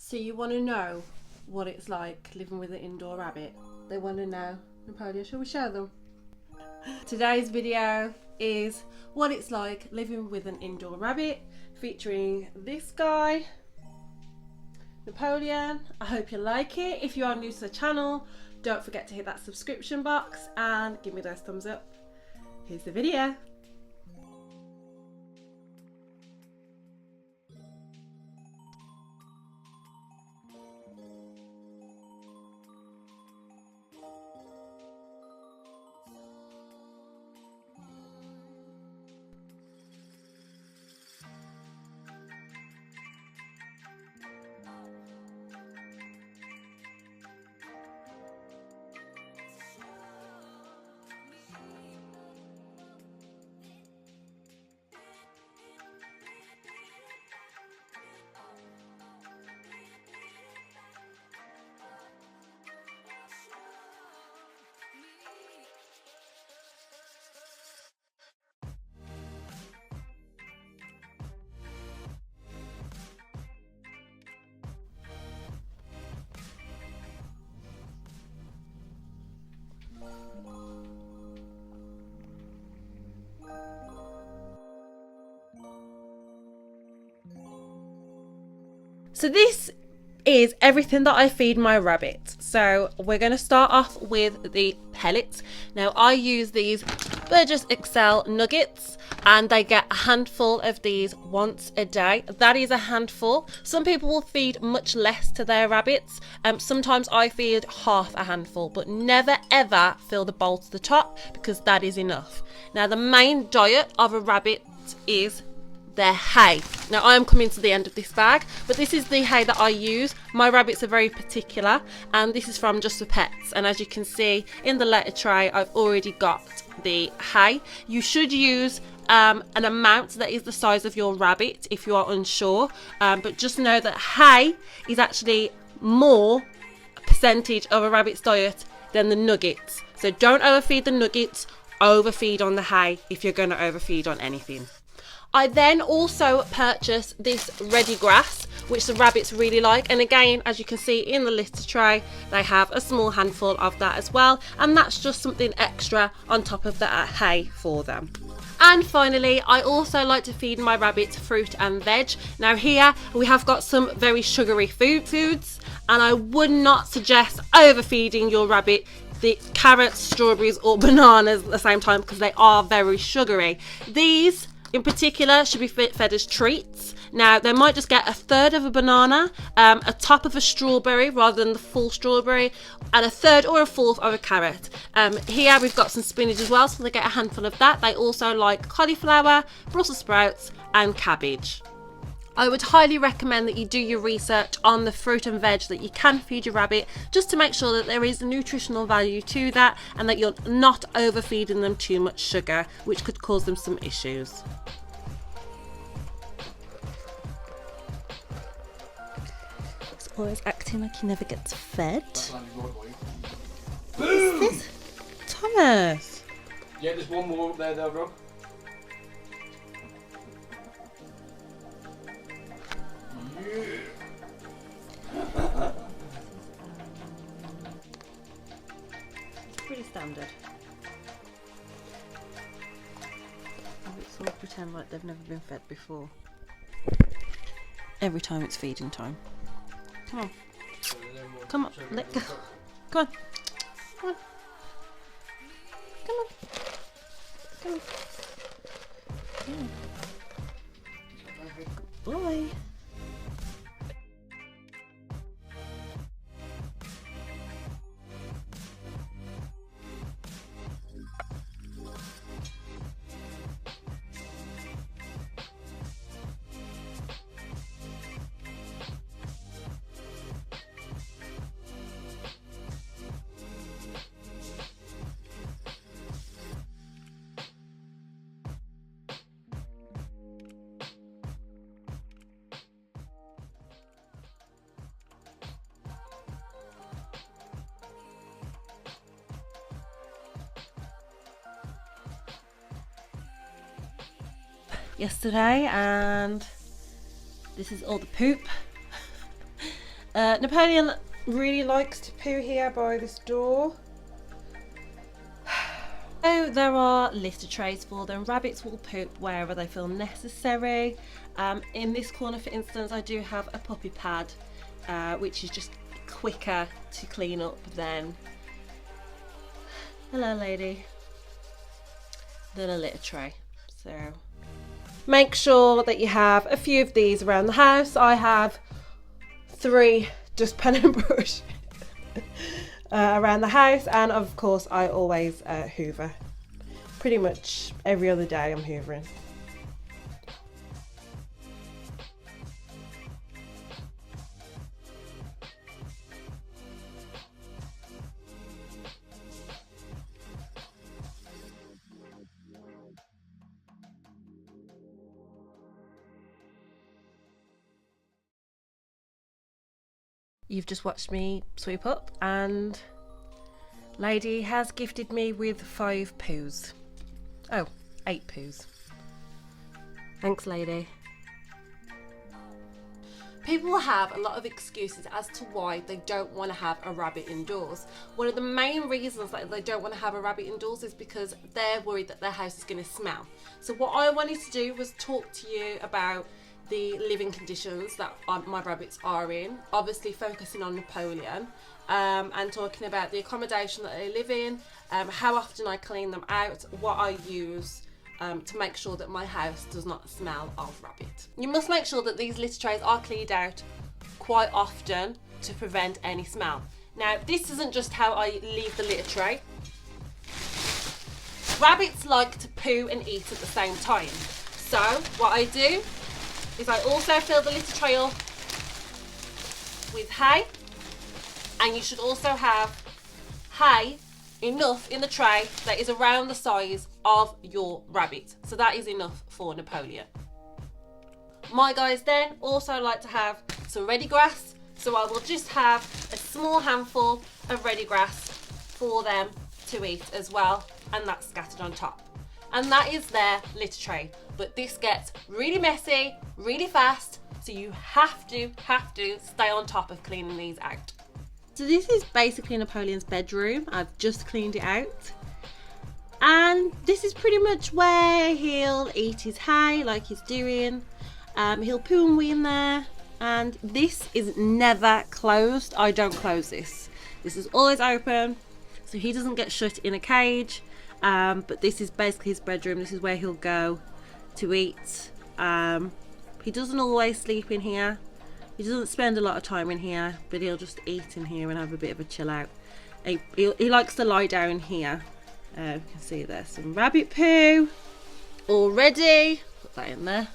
So you want to know what it's like living with an indoor rabbit? They want to know. Napoleon, shall we show them? Today's video is what it's like living with an indoor rabbit, featuring this guy, Napoleon. I hope you like it. If you are new to the channel, don't forget to hit that subscription box and give me those thumbs up. Here's the video. So this is everything that I feed my rabbits. So we're going to start off with the pellets. Now I use these Burgess Excel nuggets and they get a handful of these once a day. That is a handful. Some people will feed much less to their rabbits. Sometimes I feed half a handful, but never ever fill the bowl to the top because that is enough. Now the main diet of a rabbit is their hay. Now I am coming to the end of this bag, but this is the hay that I use. My rabbits are very particular and this is from Just for Pets, and as you can see in the letter tray I've already got the hay. You should use an amount that is the size of your rabbit if you are unsure, but just know that hay is actually more percentage of a rabbit's diet than the nuggets. So don't overfeed the nuggets, overfeed on the hay if you're going to overfeed on anything. I then also purchased this ready grass, which the rabbits really like, and again, as you can see in the litter tray, they have a small handful of that as well, and that's just something extra on top of the hay for them. And finally, I also like to feed my rabbits fruit and veg. Now here we have got some very sugary foods, and I would not suggest overfeeding your rabbit the carrots, strawberries or bananas at the same time because they are very sugary. These in particular should be fed as treats. Now they might just get a third of a banana, a top of a strawberry rather than the full strawberry, and a third or a fourth of a carrot. Here we've got some spinach as well, so they get a handful of that. They also like cauliflower, Brussels sprouts and cabbage. I would highly recommend that you do your research on the fruit and veg that you can feed your rabbit, just to make sure that there is a nutritional value to that and that you're not overfeeding them too much sugar, which could cause them some issues. He's always acting like he never gets fed. What is this? Thomas! Yeah, there's one more up there though, bro. Pretty standard. Rabbits all pretend like they've never been fed before. Every time it's feeding time. Come on. Come on, let go. Come on. Come on. Come on. Come on. Good boy. yesterday, and this is all the poop. Napoleon really likes to poo here by this door. So there are litter trays for them. Rabbits will poop wherever they feel necessary. In this corner, for instance, I do have a puppy pad, which is just quicker to clean up than, hello lady, than a litter tray. So make sure that you have a few of these around the house. I have 3 dustpan and brush around the house, and of course I always hoover. Pretty much every other day I'm hoovering. You've just watched me sweep up, and lady has gifted me with 5 poos. Oh, 8 poos. Thanks, lady. People have a lot of excuses as to why they don't want to have a rabbit indoors. One of the main reasons that they don't want to have a rabbit indoors is because they're worried that their house is going to smell. So what I wanted to do was talk to you about the living conditions that my rabbits are in, obviously focusing on Napoleon, and talking about the accommodation that they live in, how often I clean them out, what I use to make sure that my house does not smell of rabbit. You must make sure that these litter trays are cleaned out quite often to prevent any smell. Now, this isn't just how I leave the litter tray. Rabbits like to poo and eat at the same time. So what I do is I also fill the litter tray up with hay, and you should also have hay enough in the tray that is around the size of your rabbit. So that is enough for Napoleon. My guys then also like to have some ready grass, so I will just have a small handful of ready grass for them to eat as well, and that's scattered on top. And that is their litter tray. But this gets really messy, really fast, so you have to stay on top of cleaning these out. So this is basically Napoleon's bedroom. I've just cleaned it out. And this is pretty much where he'll eat his hay like he's doing. He'll poo and wee in there. And this is never closed. I don't close this. This is always open, so he doesn't get shut in a cage. But this is basically his bedroom. This is where he'll go to eat. He doesn't always sleep in here. He doesn't spend a lot of time in here, but he'll just eat in here and have a bit of a chill out. He likes to lie down here. You can see there's some rabbit poo already. Put that in there.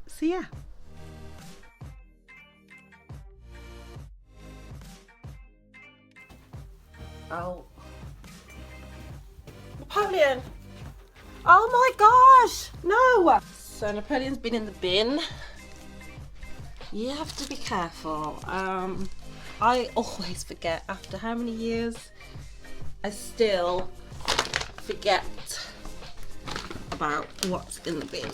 So yeah. Oh. Napoleon! Oh my gosh! No! So Napoleon's been in the bin. You have to be careful. I always forget. After how many years? I still forget about what's in the bin.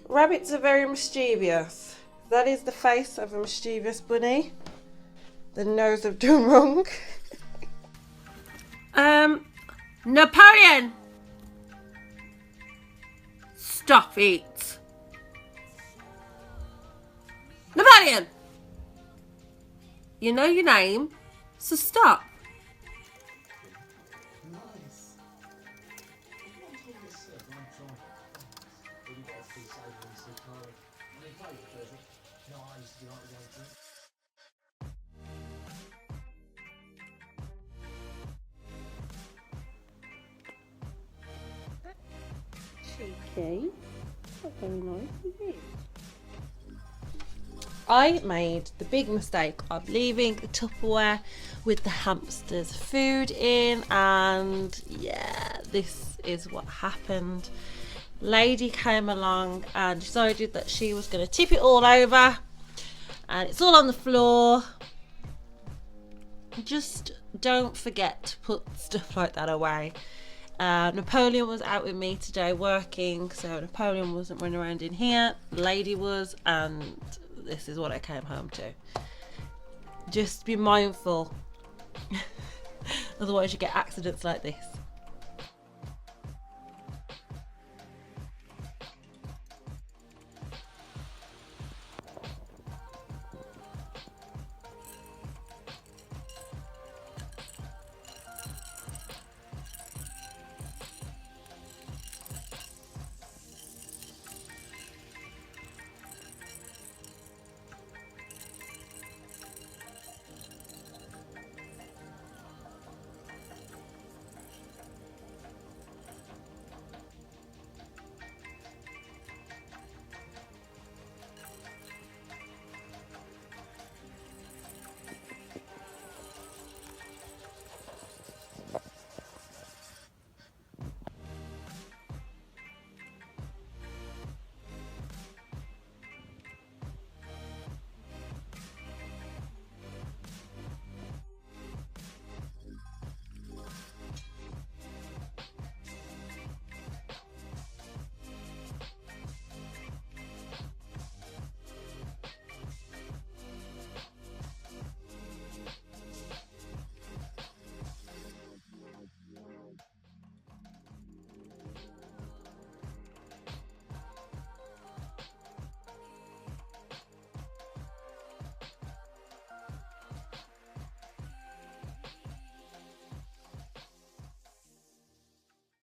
Rabbits are very mischievous. That is the face of a mischievous bunny. The nose of done wrong. Napoleon! Stop it. Napoleon! You know your name, so stop. Cheeky. That's very nice, isn't it? I made the big mistake of leaving the Tupperware with the hamsters' food in, and yeah, this is what happened. Lady came along and decided that she was going to tip it all over, and it's all on the floor. Just don't forget to put stuff like that away. Napoleon was out with me today working, so Napoleon wasn't running around in here. The lady was, and this is what I came home to. Just be mindful, otherwise you get accidents like this.